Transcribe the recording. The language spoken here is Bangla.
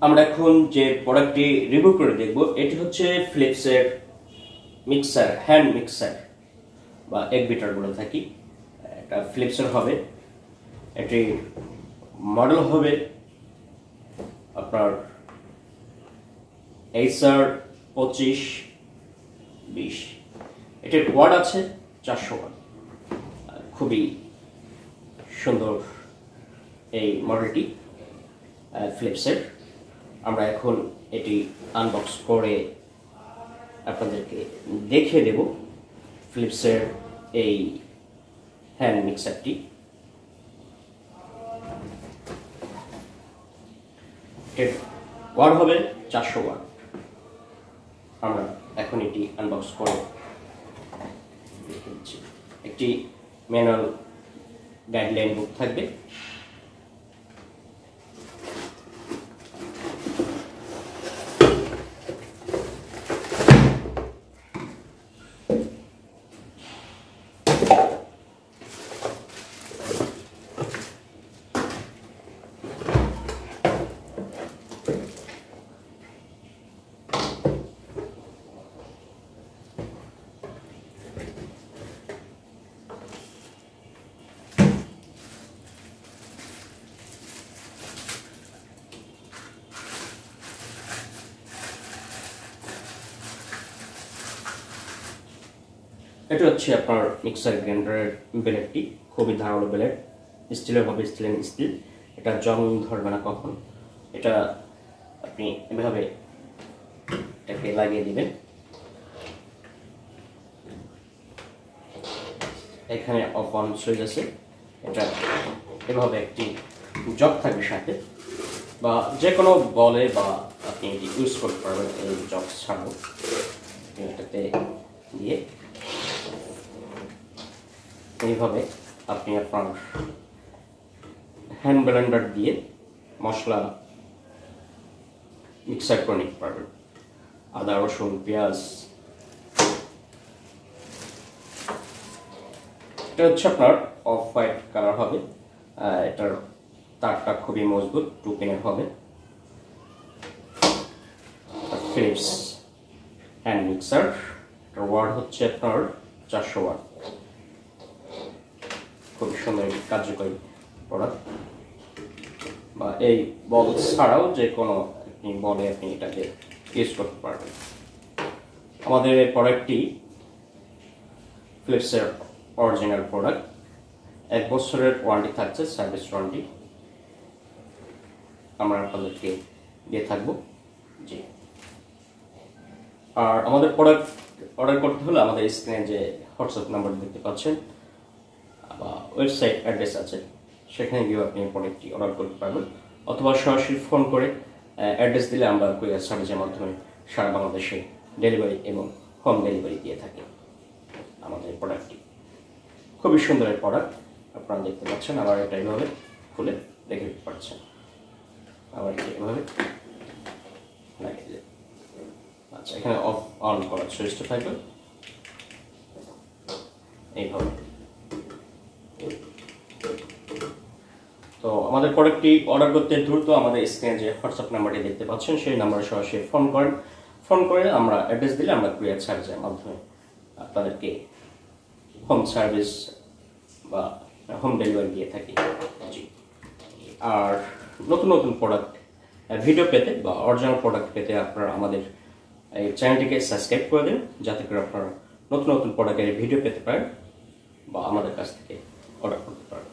আমরা এখন যে প্রোডাক্টটি রিভিউ করে দেখব এটি হচ্ছে ফিলিপসের মিক্সার, হ্যান্ড মিক্সার বা এগ বিটার বলে থাকি। এটা ফিলিপসের হবে। এটি মডেল হবে আপনার HR 2520। এটির ওয়াট আছে 400 ওয়াট। খুবই সুন্দর এই মডেলটি ফিলিপসের। আমরা এখন এটি আনবক্স করে আপনাদেরকে দেখিয়ে দেব ফিলিপসের এই হ্যান্ড মিক্সারটি। এর ওয়াট হবে 400 ওয়াট। আমরা এখন এটি আনবক্স করে দেখে দিচ্ছি। একটি ম্যানুয়াল গাইডলাইন বুক থাকবে। এটা হচ্ছে আপনার মিক্সার গ্রাইন্ডারের ব্লেডটি। খুবই ধারালো ব্লেড, স্টিলের হবে, স্টিল। এটা জং ধরবে না কখন। এটা আপনি এভাবে এটাকে লাগিয়ে দিবেন। এখানে অফ অন সুইচ আছে। এটা এভাবে একটি জগ থাকবে সাথে, বা যে কোনো বলে বা আপনি এটি ইউজ করতে পারবেন এই জগ ছাড়াও। এটাতে দিয়ে এইভাবে আপনি আপনার হ্যান্ড ব্লেন্ডার দিয়ে মশলা মিক্সার করে নিতে পারবেন। আদা, রসুন, পেঁয়াজ। এটা হচ্ছে আপনার অফ হোয়াইট কালার হবে। এটার তারটা খুবই মজবুত, 2 পিনের হবে। Philips hand mixer. এটার ওয়াট হচ্ছে আপনার 400 ওয়াট। খুব সুন্দর কার্যকরী প্রোডাক্ট। বা এই বল ছাড়াও যে কোনো বলে আপনি এটাকে ইউজ করতে পারবেন। আমাদের এই প্রোডাক্টটি ফিলিপসের অরিজিনাল প্রোডাক্ট। 1 বছরের ওয়ারেন্টি থাকছে, সার্ভিস ওয়ারেন্টি আমরা আপনাদেরকে দিয়ে থাকবো। জি। আর আমাদের প্রোডাক্ট অর্ডার করতে হলে আমাদের স্ক্রিনে যে হোয়াটসঅ্যাপ নাম্বার দেখতে পাচ্ছেন বা ওয়েবসাইট অ্যাড্রেস আছে, সেখানে গিয়ে আপনি প্রোডাক্টটি অর্ডার করতে পারবেন। অথবা সরাসরি ফোন করে অ্যাড্রেস দিলে আমরা কুরিয়ার সার্ভিসের মাধ্যমে সারা বাংলাদেশে ডেলিভারি এবং হোম ডেলিভারি দিয়ে থাকি। আমাদের প্রোডাক্টটি খুবই সুন্দর প্রোডাক্ট, আপনারা দেখতে পাচ্ছেন। আবার এটা এইভাবে খুলে দেখে দিতে পারছেন। আবার এভাবে লাগিয়ে দিলে, আচ্ছা, এখানে অফ অন করার সুইচটা থাকবে এইভাবে। তো আমাদের প্রোডাক্টটি অর্ডার করতে দ্রুত আমাদের স্ক্রিনে যে হোয়াটসঅ্যাপ নাম্বারটি দেখতে পাচ্ছেন সেই নাম্বারে সরাসরি ফোন করেন। ফোন করে আমরা অ্যাড্রেস দিলে আমরা কুরিয়ার সার্ভিসের মাধ্যমে আপনাদেরকে হোম সার্ভিস বা হোম ডেলিভারি দিয়ে থাকি। জি। আর নতুন প্রোডাক্ট ভিডিও পেতে বা অরিজিনাল প্রোডাক্ট পেতে আপনারা আমাদের এই চ্যানেলটিকে সাবস্ক্রাইব করে দিন, যাতে করে আপনারা নতুন প্রোডাক্টের ভিডিও পেতে পারেন বা আমাদের কাছ থেকে অর্ডার করতে পারেন।